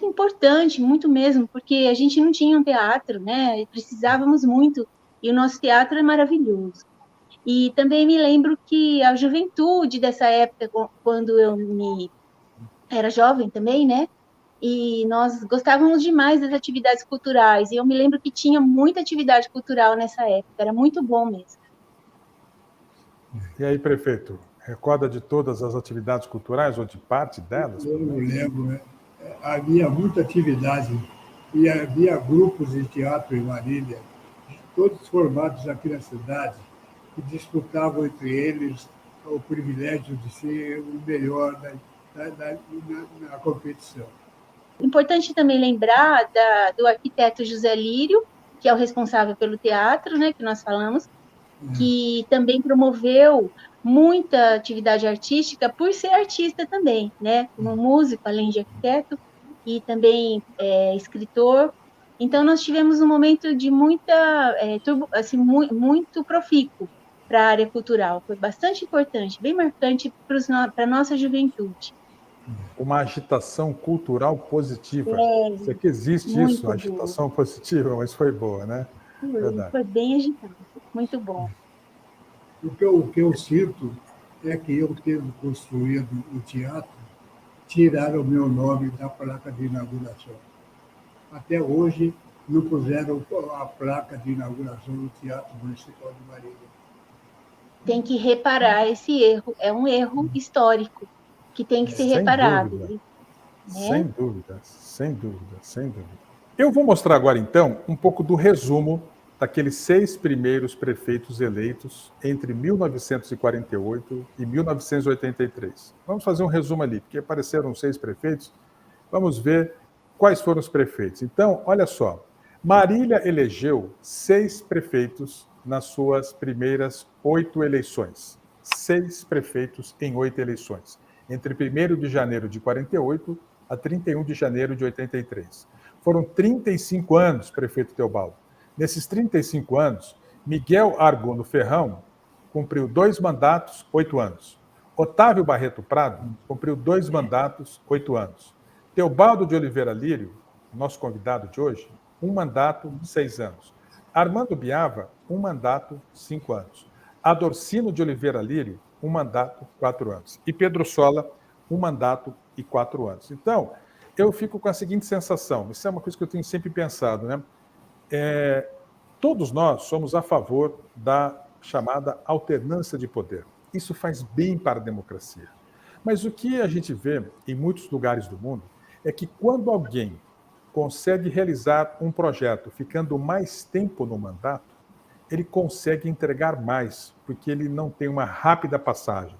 S2: importante, muito mesmo, porque a gente não tinha um teatro, né, precisávamos muito, e o nosso teatro é maravilhoso. E também me lembro que a juventude dessa época, quando eu era jovem também, né, e nós gostávamos demais das atividades culturais, e eu me lembro que tinha muita atividade cultural nessa época, era muito bom mesmo.
S1: E aí, prefeito, recorda de todas as atividades culturais, ou de parte delas?
S3: Eu não lembro, né? Havia muita atividade, e havia grupos de teatro em Marília, todos formados aqui na cidade, que disputavam entre eles o privilégio de ser o melhor na competição.
S2: Importante também lembrar do arquiteto José Lírio, que é o responsável pelo teatro, né, que nós falamos, que também promoveu muita atividade artística por ser artista também, né, como músico, além de arquiteto, e também escritor. Então, nós tivemos um momento de muita, muito profícuo para a área cultural. Foi bastante importante, bem marcante para a nossa juventude.
S1: Uma agitação cultural positiva. Sei que existe isso, agitação positiva, mas foi boa, né? Verdade.
S2: Foi bem agitado. Muito bom.
S3: O que eu sinto é que eu, tendo construído o teatro, tiraram o meu nome da placa de inauguração. Até hoje, não puseram a placa de inauguração do Teatro Municipal de Marília.
S2: Tem que reparar esse erro. É um erro histórico que tem que ser reparado.
S1: Dúvida.
S2: Né?
S1: Sem dúvida, sem dúvida, sem dúvida. Eu vou mostrar agora, então, um pouco do resumo daqueles 6 primeiros prefeitos eleitos entre 1948 e 1983. Vamos fazer um resumo ali, porque apareceram 6 prefeitos. Vamos ver quais foram os prefeitos. Então, olha só. Marília elegeu 6 prefeitos nas suas primeiras 8 eleições. 6 prefeitos em 8 eleições. Entre 1º de janeiro de 48 a 31 de janeiro de 83. Foram 35 anos, prefeito Teobaldo. Nesses 35 anos, Miguel Argono Ferrão cumpriu 2 mandatos, 8 anos. Otávio Barreto Prado cumpriu 2 mandatos, 8 anos. Teobaldo de Oliveira Lírio, nosso convidado de hoje, 1 mandato, 6 anos. Armando Biava, 1 mandato, 5 anos. Adorcino de Oliveira Lírio, 1 mandato, 4 anos. E Pedro Sola, 1 mandato e 4 anos. Então, eu fico com a seguinte sensação, isso é uma coisa que eu tenho sempre pensado, né? Todos nós somos a favor da chamada alternância de poder. Isso faz bem para a democracia. Mas o que a gente vê em muitos lugares do mundo é que quando alguém consegue realizar um projeto ficando mais tempo no mandato, ele consegue entregar mais, porque ele não tem uma rápida passagem.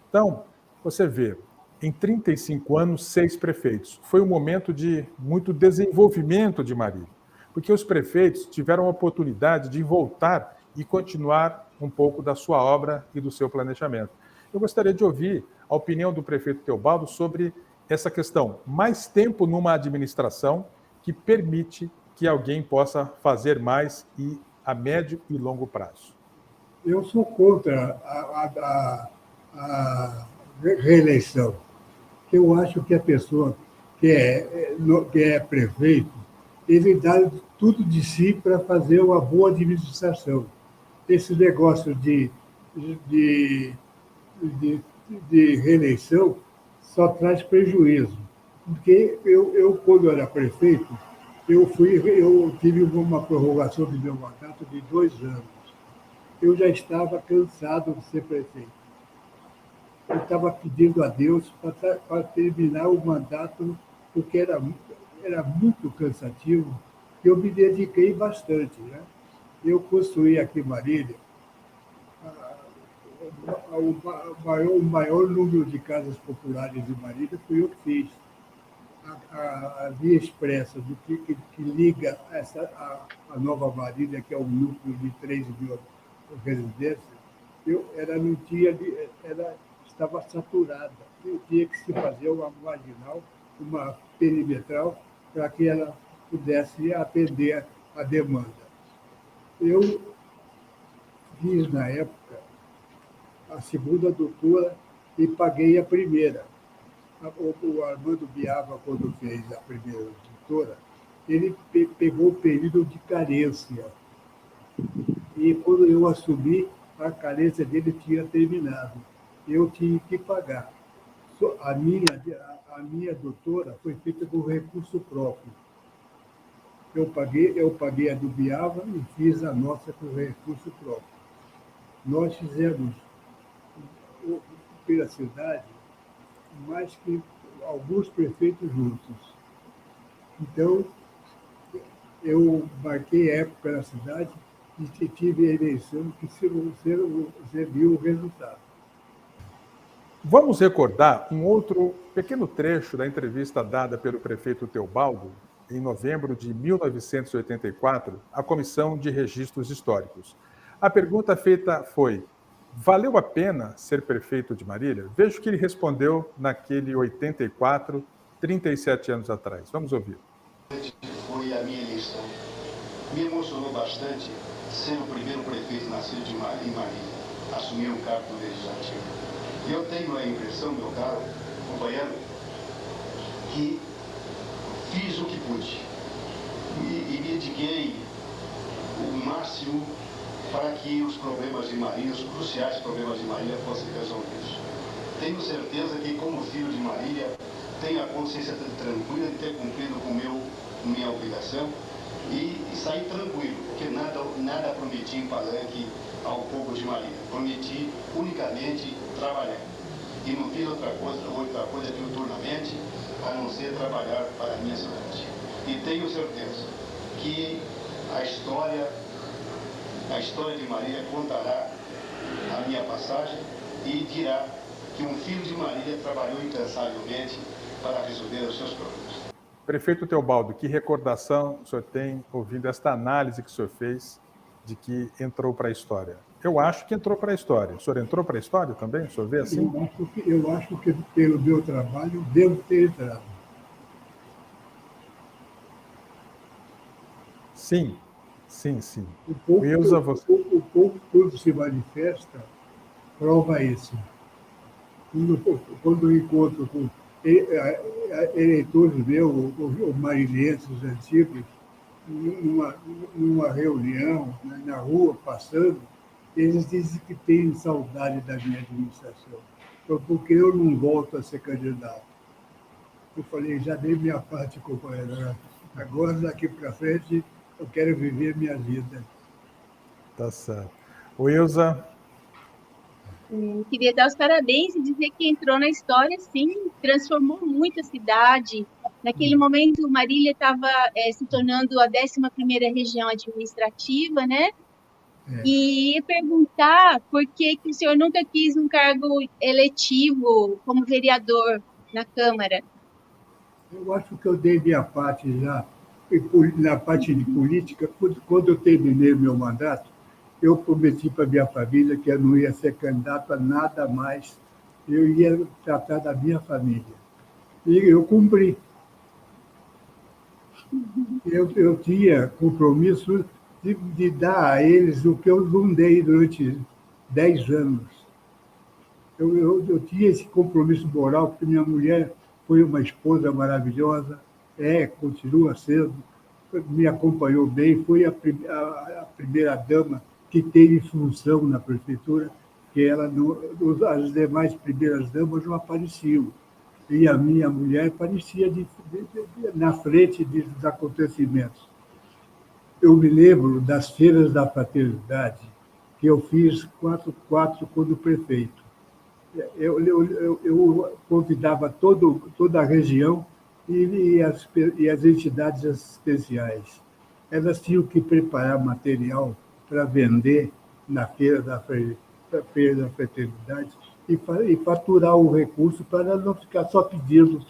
S1: Então, você vê, em 35 anos, 6 prefeitos. Foi um momento de muito desenvolvimento de Marília, porque os prefeitos tiveram a oportunidade de voltar e continuar um pouco da sua obra e do seu planejamento. Eu gostaria de ouvir a opinião do prefeito Teobaldo sobre essa questão. Mais tempo numa administração que permite que alguém possa fazer mais e a médio e longo prazo.
S3: Eu sou contra a reeleição. Eu acho que a pessoa que é prefeito, ele dá tudo de si para fazer uma boa administração. Esse negócio de reeleição só traz prejuízo. Porque eu quando era prefeito, eu tive uma prorrogação do meu mandato de 2 anos. Eu já estava cansado de ser prefeito. Eu estava pedindo a Deus para terminar o mandato, porque era muito cansativo, e eu me dediquei bastante. Né? Eu construí aqui em Marília o maior número de casas populares de Marília, fui eu que fiz. A via expressa do que liga a Nova Marília, que é um núcleo de 3 mil residências, estava saturada. Tinha que se fazer uma marginal, uma perimetral, para que ela pudesse atender a demanda. Eu fiz, na época, a segunda doutora e paguei a primeira. O Armando Biava, quando fez a primeira doutora, ele pegou o período de carência. E quando eu assumi, a carência dele tinha terminado. Eu tinha que pagar. A minha doutora foi feita com recurso próprio. Eu paguei a do Biava e fiz a nossa com recurso próprio. Nós fizemos pela cidade mais que alguns prefeitos juntos. Então, eu marquei época na cidade e tive a eleição que você viu o resultado.
S1: Vamos recordar um outro pequeno trecho da entrevista dada pelo prefeito Teobaldo em novembro de 1984 à Comissão de Registros Históricos. A pergunta feita foi: valeu a pena ser prefeito de Marília? Veja o que ele respondeu naquele 84, 37 anos atrás. Vamos ouvir.
S4: Foi a minha eleição. Me emocionou bastante ser o primeiro prefeito nascido em Marília, assumir um cargo do Legislativo. E eu tenho a impressão, meu caro companheiro, que fiz o que pude. E me dediquei o máximo para que os problemas de Marília, os cruciais problemas de Marília, fossem resolvidos. Tenho certeza que, como filho de Marília, tenho a consciência tranquila de ter cumprido com minha obrigação e sair tranquilo, porque nada prometi em palanque ao povo de Marília. Prometi unicamente trabalhar. E não fiz outra coisa diuturnamente, a não ser trabalhar para a minha cidade. E tenho certeza que a história de Marília contará a minha passagem e dirá que um filho de Marília trabalhou incansavelmente para resolver os seus problemas.
S1: Prefeito Teobaldo, que recordação o senhor tem ouvindo esta análise que o senhor fez de que entrou para a história? Eu acho que entrou para a história. O senhor entrou para a história também? O senhor vê assim?
S3: Eu acho que pelo meu trabalho devo ter entrado.
S1: Sim, sim, sim.
S3: O pouco,
S1: Ilza, você...
S3: o pouco quando se manifesta prova isso. Quando eu encontro com eleitores meus, ou marilhenses antigos, numa reunião, na rua, passando, eles dizem que têm saudade da minha administração, porque eu não volto a ser candidato. Eu falei, já dei minha parte, companheiro. Agora, daqui para frente, eu quero viver minha vida.
S1: Tá certo. O Ilza?
S2: Queria dar os parabéns e dizer que entrou na história, sim, transformou muito a cidade. Naquele momento, Marília estava se tornando a 11ª região administrativa, né? E ia perguntar por que o senhor nunca quis um cargo eletivo como vereador na Câmara.
S3: Eu acho que eu dei minha parte já, na parte de política. Quando eu terminei meu mandato, eu prometi para minha família que eu não ia ser candidato a nada mais, eu ia tratar da minha família. E eu cumpri. Eu tinha compromisso de dar a eles o que eu não dei durante 10 anos. Eu tinha esse compromisso moral, porque minha mulher foi uma esposa maravilhosa, continua sendo, me acompanhou bem, foi a primeira dama que teve função na prefeitura, que as demais primeiras damas não apareciam. E a minha mulher aparecia na frente dos acontecimentos. Eu me lembro das feiras da fraternidade, que eu fiz 4 quando prefeito. Eu convidava toda a região e as entidades assistenciais. Elas tinham que preparar material para vender na feira da fraternidade e faturar o recurso para não ficar só pedindo.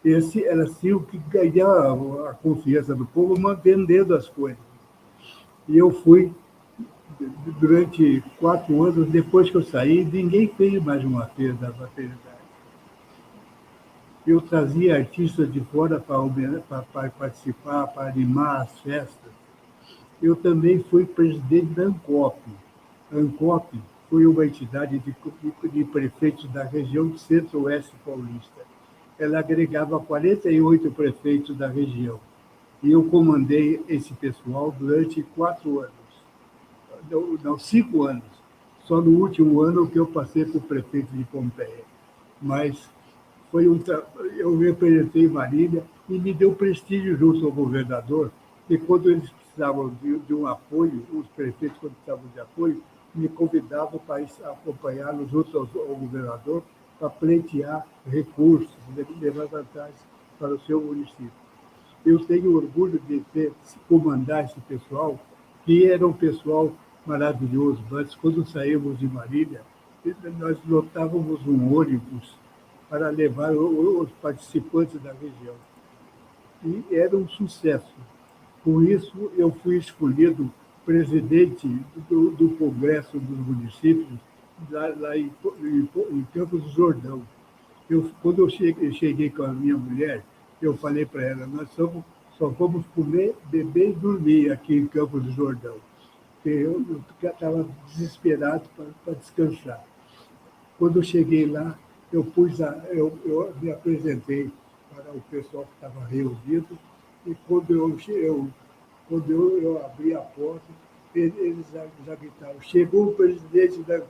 S3: Elas tinham que ganhar a confiança do povo vendendo as coisas. E eu fui, durante 4 anos, depois que eu saí, ninguém fez mais uma feira da fraternidade. Eu trazia artistas de fora para participar, para animar as festas. Eu também fui presidente da ANCOP. A ANCOP foi uma entidade de prefeitos da região do Centro-Oeste Paulista. Ela agregava 48 prefeitos da região. E eu comandei esse pessoal durante 4 anos. Não, 5 anos. Só no último ano que eu passei para o prefeito de Pompeia. Mas eu representei Marília e me deu prestígio junto ao governador, e quando eles precisavam de um apoio, os prefeitos, quando precisavam de apoio, me convidavam para acompanhá-los junto ao governador para pleitear recursos, levar vantagem para o seu município. Eu tenho orgulho de comandar esse pessoal, que era um pessoal maravilhoso. Mas quando saímos de Marília, nós lotávamos um ônibus para levar os participantes da região. E era um sucesso. Com isso, eu fui escolhido presidente do Congresso dos Municípios, lá em Campos do Jordão. Quando eu cheguei com a minha mulher, eu falei para ela, nós só vamos comer, beber e dormir aqui em Campos do Jordão. Porque eu estava desesperado para descansar. Quando eu cheguei lá, eu me apresentei para o pessoal que estava reunido, e quando eu Quando eu abri a porta, eles já gritaram: chegou o presidente da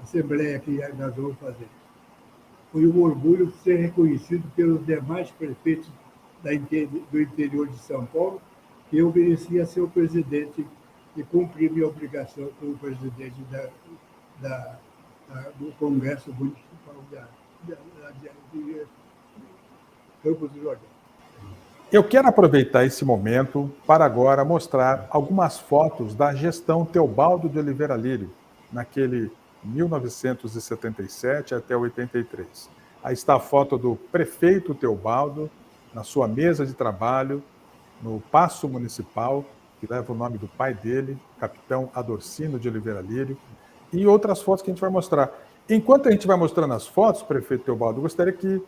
S3: Assembleia que nós vamos fazer. Foi um orgulho ser reconhecido pelos demais prefeitos do interior de São Paulo, que eu merecia ser o presidente e cumprir minha obrigação como presidente do Congresso Municipal de Campos do Jordão.
S1: Eu quero aproveitar esse momento para agora mostrar algumas fotos da gestão Teobaldo de Oliveira Lírio, naquele 1977 até 83. Aí está a foto do prefeito Teobaldo, na sua mesa de trabalho, no Paço Municipal, que leva o nome do pai dele, capitão Adorcino de Oliveira Lírio, e outras fotos que a gente vai mostrar. Enquanto a gente vai mostrando as fotos, prefeito Teobaldo, eu gostaria que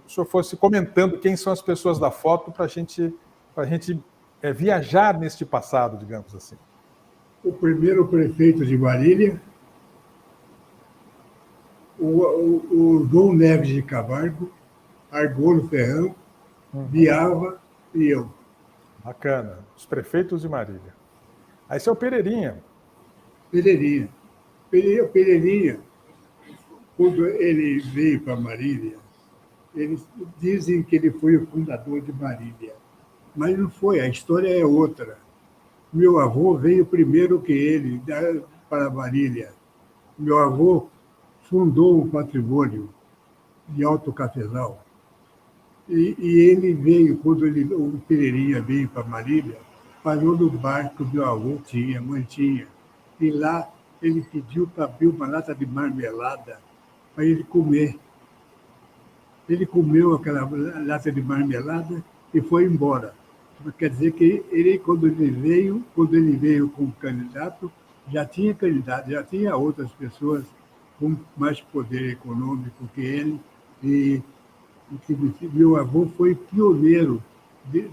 S1: o senhor fosse comentando quem são as pessoas da foto para a gente viajar neste passado, digamos assim.
S3: O primeiro prefeito de Marília, o João Neves de Camargo, Argolo Ferrão, Biava e eu.
S1: Bacana. Os prefeitos de Marília. Aí esse é o Pereirinha.
S3: Pereirinha, quando ele veio para Marília, eles dizem que ele foi o fundador de Marília. Mas não foi, a história é outra. Meu avô veio primeiro que ele para Marília. Meu avô fundou um patrimônio de Alto Cafezal. E ele veio, quando o Pereirinha veio para Marília, parou no bar que o meu avô mantinha. E lá ele pediu para abrir uma lata de marmelada para ele comer. Ele comeu aquela lata de marmelada e foi embora. Quer dizer que ele, quando ele veio como candidato, já tinha outras pessoas com mais poder econômico que ele. E meu avô foi pioneiro de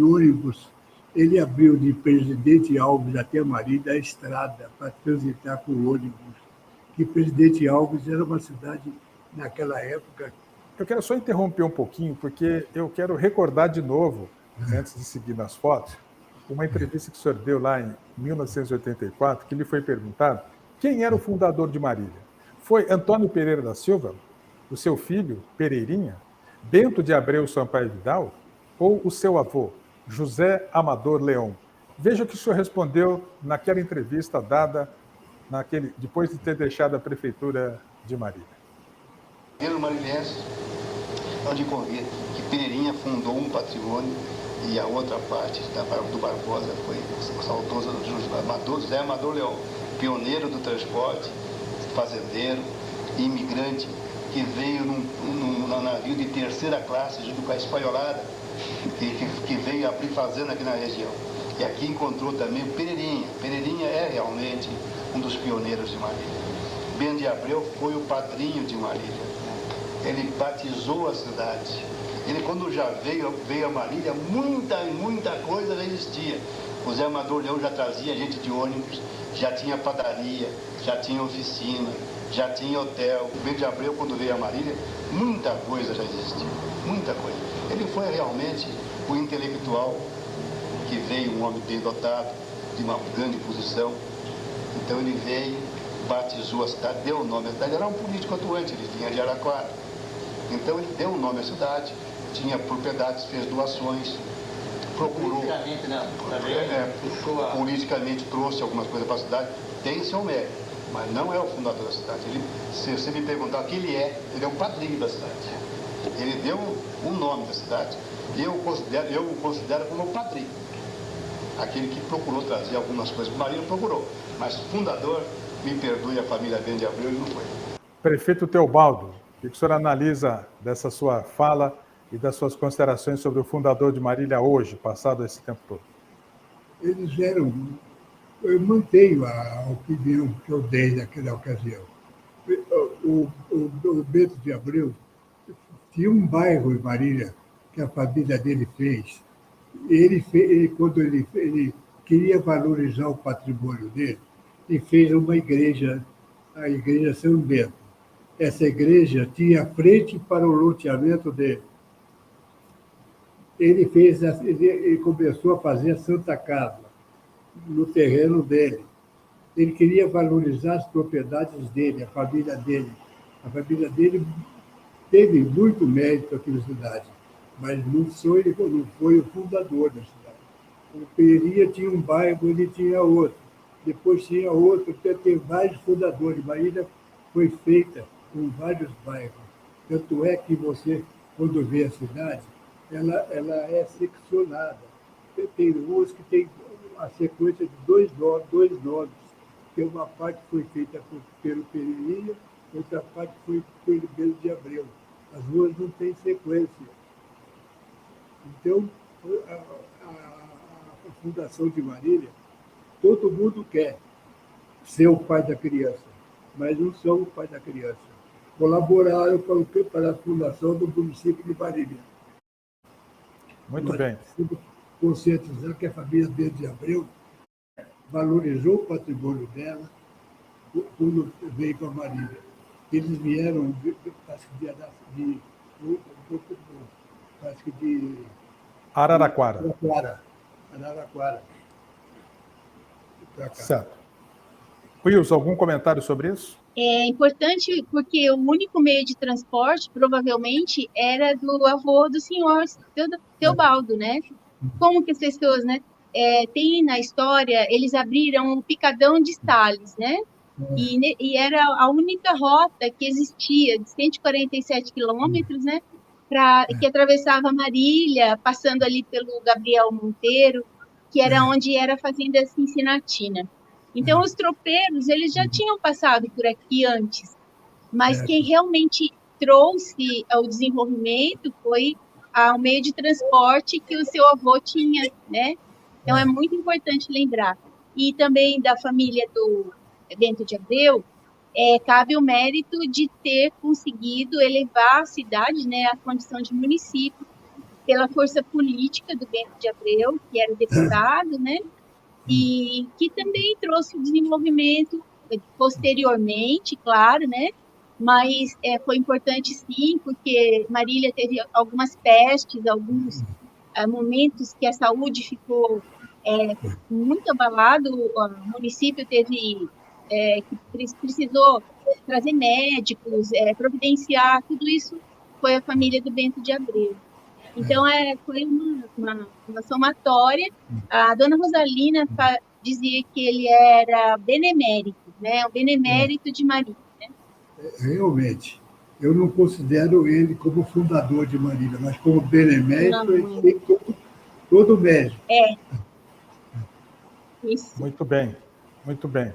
S3: ônibus. Ele abriu de Presidente Alves até Marília a estrada para transitar com ônibus. Que Presidente Alves era uma cidade, naquela época.
S1: Eu quero só interromper um pouquinho, porque eu quero recordar de novo, antes de seguir nas fotos, uma entrevista que o senhor deu lá em 1984, que lhe foi perguntado quem era o fundador de Marília. Foi Antônio Pereira da Silva, o seu filho, Pereirinha, Bento de Abreu Sampaio Vidal, ou o seu avô, José Amador Leão? Veja o que o senhor respondeu naquela entrevista dada depois de ter deixado a prefeitura de Marília.
S4: Primeiro marilhense, onde convir que Pereirinha fundou um patrimônio e a outra parte do Barbosa foi o saudoso José Amador Leão, pioneiro do transporte, fazendeiro, imigrante, que veio num navio de terceira classe junto com a espanholada, que veio abrir fazenda aqui na região. E aqui encontrou também o Pereirinha. Pereirinha é realmente um dos pioneiros de Marília. Bento de Abreu foi o padrinho de Marília. Ele batizou a cidade. Ele, quando já veio a Marília, muita coisa já existia. O Zé Amador Leão já trazia gente de ônibus, já tinha padaria, já tinha oficina, já tinha hotel. O Bento de Abreu, quando veio a Marília, muita coisa já existia, muita coisa. Ele foi realmente o intelectual que veio, um homem bem dotado, de uma grande posição. Então ele veio, batizou a cidade, deu o nome à cidade. Era um político atuante, ele vinha de Araquara. Então ele deu o nome à cidade, tinha propriedades, fez doações, procurou... Politicamente, não. Politicamente trouxe algumas coisas para a cidade, tem seu mérito, mas não é o fundador da cidade. Se você me perguntar o que ele é o padrinho da cidade. Ele deu o nome da cidade e eu o considero como padrinho. Aquele que procurou trazer algumas coisas para o Marília, procurou. Mas fundador, me perdoe a família Bento de Abreu, ele não foi.
S1: Prefeito Teobaldo, o que o senhor analisa dessa sua fala e das suas considerações sobre o fundador de Marília hoje, passado esse tempo todo?
S3: Eles eram... Eu mantenho a opinião que eu dei naquela ocasião. O Bento de Abreu tinha um bairro em Marília que a família dele fez. Quando ele queria valorizar o patrimônio dele, ele fez uma igreja, a Igreja São Bento. essa igreja tinha frente para o loteamento dele. Ele começou a fazer a Santa Casa no terreno dele. Ele queria valorizar as propriedades dele, a família dele. A família dele teve muito mérito aqui na cidade, mas não foi o fundador da cidade. O Pereira tinha um bairro, ele tinha outro. Depois tinha outro, tem vários fundadores. Marília foi feita com vários bairros. Tanto é que você, quando vê a cidade, ela é seccionada. Tem ruas que tem a sequência de dois nomes. Que uma parte foi feita pelo Pereira, outra parte foi pelo Bento de Abreu. As ruas não têm sequência. Então, a Fundação de Marília, todo mundo quer ser o pai da criança, mas não são o pai da criança. Colaboraram para a fundação do município de Marília.
S1: Muito bem.
S3: Conscientizar que a família Bento de Abreu valorizou o patrimônio dela quando veio para Marília. Eles vieram, acho que de
S1: Araraquara.
S3: Araraquara.
S1: Certo. Wilson, algum comentário sobre isso?
S2: É importante porque o único meio de transporte, provavelmente, era do avô do senhor Teobaldo, né? Como que as pessoas, né? Tem na história, eles abriram um picadão de Sales, né? E era a única rota que existia, de 147 quilômetros, né? Que atravessava Marília, passando ali pelo Gabriel Monteiro, que era onde era a fazenda Cincinnati. Então, os tropeiros, eles já tinham passado por aqui antes, mas quem realmente trouxe o desenvolvimento foi o meio de transporte que o seu avô tinha, né? Então, é muito importante lembrar. E também da família do Bento de Abreu, cabe o mérito de ter conseguido elevar a cidade, né, à condição de município, pela força política do Bento de Abreu, que era deputado, né? E que também trouxe o desenvolvimento posteriormente, claro, né? Mas foi importante sim, porque Marília teve algumas pestes, alguns momentos que a saúde ficou muito abalada, o município teve que precisou trazer médicos, providenciar, tudo isso foi a família do Bento de Abreu. Então, foi uma somatória. A dona Rosalina dizia que ele era benemérito, né? O benemérito de Marília. Né?
S3: Realmente. Eu não considero ele como fundador de Marília, mas como benemérito, ele tem todo o mérito.
S2: Isso.
S1: Muito bem, muito bem.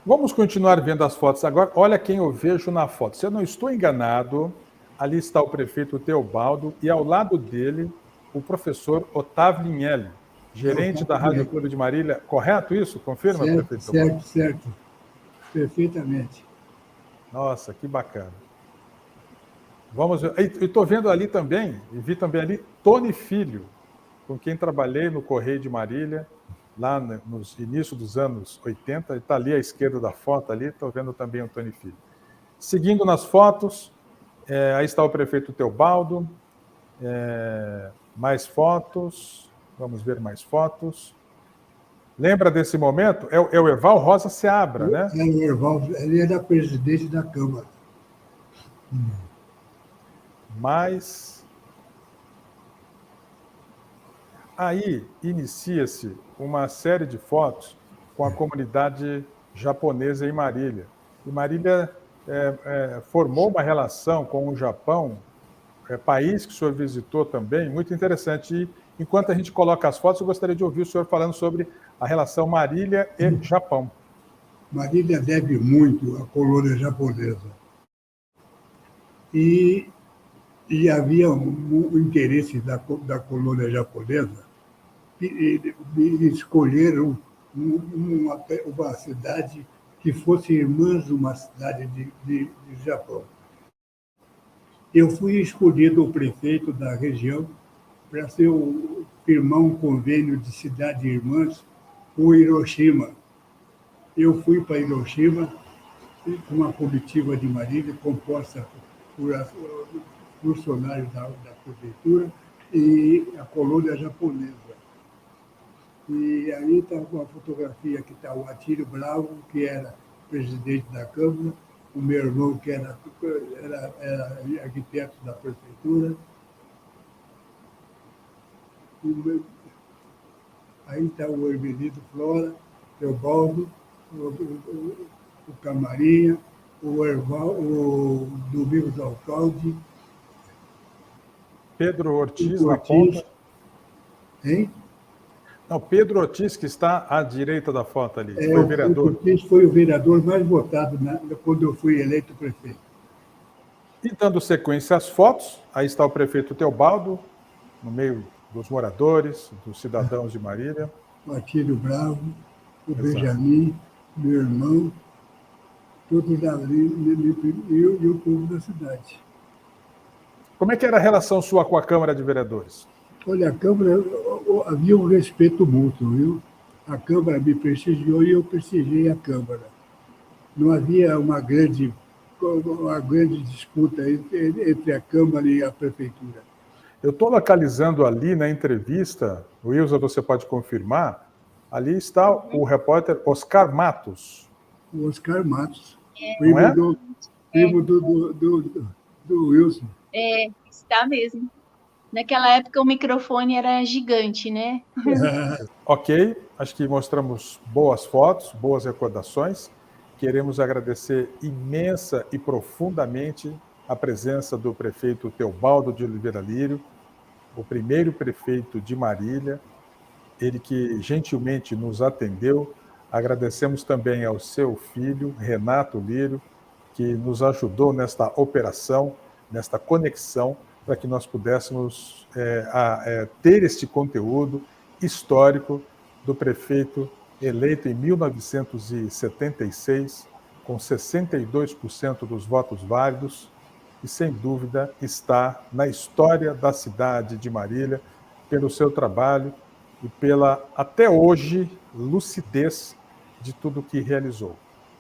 S1: Vamos continuar vendo as fotos agora. Olha quem eu vejo na foto. Se eu não estou enganado, ali está o prefeito Teobaldo e ao lado dele o professor Otávio Linhelli, gerente da Rádio Clube de Marília. Correto isso? Confirma, prefeito Teobaldo?
S3: Certo. Perfeitamente.
S1: Nossa, que bacana. Vamos ver. E estou vendo ali também, e vi também ali, Tony Filho, com quem trabalhei no Correio de Marília, lá nos inícios dos anos 80. Ele está ali à esquerda da foto, ali, estou vendo também o Tony Filho. Seguindo nas fotos, aí está o prefeito Teobaldo, mais fotos, vamos ver mais fotos. Lembra desse momento? É o Erval Rosa Seabra, né?
S3: O Erval, ele era presidente da Câmara.
S1: Mas aí inicia-se uma série de fotos com a comunidade japonesa em Marília. E Marília formou uma relação com o Japão, país que o senhor visitou também, muito interessante. E enquanto a gente coloca as fotos, eu gostaria de ouvir o senhor falando sobre a relação Marília e Japão.
S3: Marília deve muito à colônia japonesa. E havia um interesse da colônia japonesa, e escolheram uma cidade que fosse irmã de uma cidade de Japão. Eu fui escolhido o prefeito da região para firmar um convênio de cidades irmãs com Hiroshima. Eu fui para Hiroshima uma comitiva de Marília, composta por funcionários da prefeitura e a colônia japonesa. E aí está uma fotografia que está o Atílio Bravo, que era presidente da Câmara, o meu irmão, que era arquiteto da prefeitura. Aí está o Hermenito Flora, Teobaldo, o Camarinha, o Domingos Alcalde.
S1: Pedro Ortiz na ponta.
S3: Hein?
S1: Não, Pedro Ortiz, que está à direita da foto ali, foi
S3: o
S1: vereador.
S3: Ortiz foi o vereador mais votado quando eu fui eleito prefeito.
S1: E dando sequência às fotos, aí está o prefeito Teobaldo, no meio dos moradores, dos cidadãos de Marília.
S3: O Atílio Bravo, o
S1: Exato.
S3: Benjamin, meu irmão, todos ali, e o povo da cidade.
S1: Como é que era a relação sua com a Câmara de Vereadores?
S3: Olha, a Câmara, havia um respeito mútuo, viu? A Câmara me prestigiou e eu prestigiei a Câmara. Não havia uma grande disputa entre a Câmara e a Prefeitura.
S1: Eu estou localizando ali na entrevista, Wilson, você pode confirmar, ali está o repórter Oscar Matos.
S3: O Oscar Matos,
S1: Não é?
S3: primo do Wilson.
S2: Está mesmo. Naquela época o microfone era gigante, né?
S1: Ok, acho que mostramos boas fotos, boas recordações. Queremos agradecer imensa e profundamente a presença do prefeito Teobaldo de Oliveira Lírio, o primeiro prefeito de Marília, ele que gentilmente nos atendeu. Agradecemos também ao seu filho, Renato Lírio, que nos ajudou nesta operação, nesta conexão, para que nós pudéssemos ter este conteúdo histórico do prefeito eleito em 1976, com 62% dos votos válidos, e sem dúvida está na história da cidade de Marília, pelo seu trabalho e pela, até hoje, lucidez de tudo que realizou.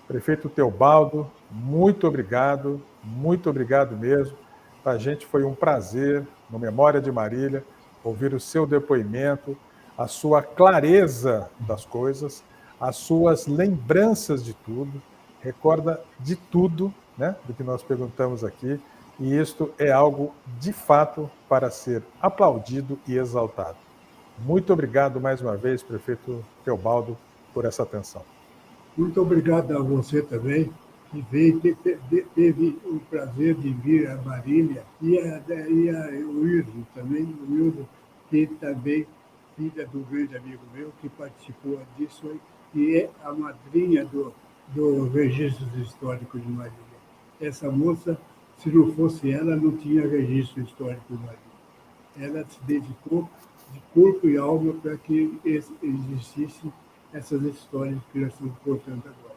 S1: Prefeito Teobaldo, muito obrigado mesmo. Para a gente foi um prazer, no Memória de Marília, ouvir o seu depoimento, a sua clareza das coisas, as suas lembranças de tudo, recorda de tudo, né, do que nós perguntamos aqui, e isto é algo, de fato, para ser aplaudido e exaltado. Muito obrigado mais uma vez, prefeito Teobaldo, por essa atenção.
S3: Muito obrigado a você também, que teve o prazer de vir a Marília, e o Wilson também, o Wilson, que também, filha do grande amigo meu, que participou disso, e é a madrinha do Registro Histórico de Marília. Essa moça, se não fosse ela, não tinha registro histórico de Marília. Ela se dedicou de corpo e alma para que existissem essas histórias que nós estamos contando agora.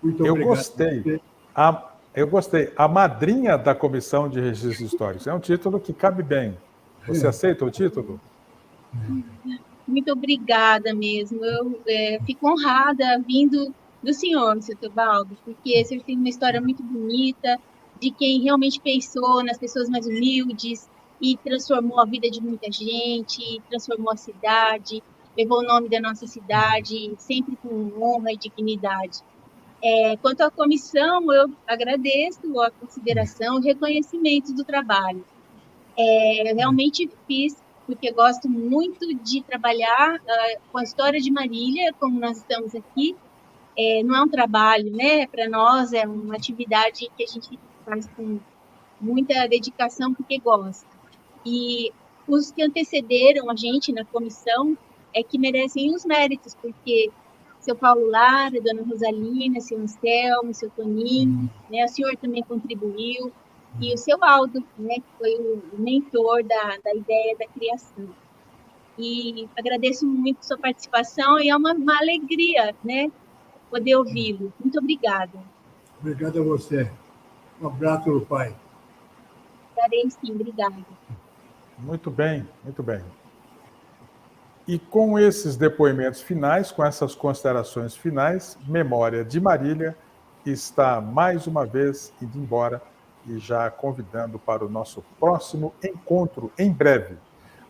S3: Muito obrigado.
S1: Eu gostei. A madrinha da Comissão de Registros Históricos. É um título que cabe bem. Você aceita o título?
S2: Muito obrigada mesmo. Eu fico honrada vindo do senhor, seu Teobaldo, porque você tem uma história muito bonita de quem realmente pensou nas pessoas mais humildes e transformou a vida de muita gente, transformou a cidade, levou o nome da nossa cidade, sempre com honra e dignidade. Quanto à comissão, eu agradeço a consideração, o reconhecimento do trabalho. Eu realmente fiz, porque gosto muito de trabalhar com a história de Marília, como nós estamos aqui. Não é um trabalho, né? Para nós é uma atividade que a gente faz com muita dedicação, porque gosta. E os que antecederam a gente na comissão que merecem os méritos, porque seu Paulo Lara, dona Rosalina, seu Anselmo, seu Toninho, né, o senhor também contribuiu, e o seu Aldo, né, que foi o mentor da ideia da criação. E agradeço muito sua participação, e é uma alegria, né, poder ouvi-lo. Muito obrigada.
S3: Obrigado a você. Um abraço do pai.
S2: Darei sim, obrigada.
S1: Muito bem, muito bem. E com esses depoimentos finais, com essas considerações finais, Memória de Marília está mais uma vez indo embora e já convidando para o nosso próximo encontro em breve.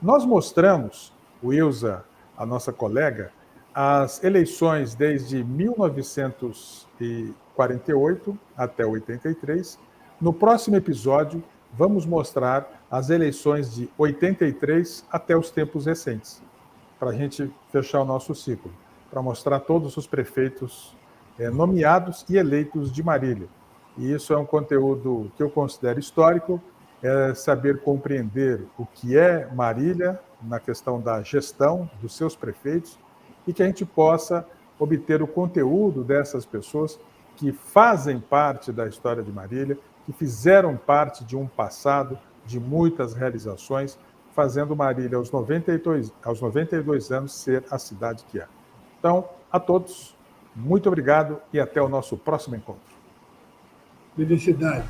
S1: Nós mostramos, Wilza, a nossa colega, as eleições desde 1948 até 83. No próximo episódio, vamos mostrar as eleições de 83 até os tempos recentes, para a gente fechar o nosso ciclo, para mostrar todos os prefeitos nomeados e eleitos de Marília. E isso é um conteúdo que eu considero histórico, é saber compreender o que é Marília na questão da gestão dos seus prefeitos e que a gente possa obter o conteúdo dessas pessoas que fazem parte da história de Marília, que fizeram parte de um passado de muitas realizações, fazendo Marília aos 92 anos ser a cidade que é. Então, a todos, muito obrigado e até o nosso próximo encontro.
S3: Felicidade.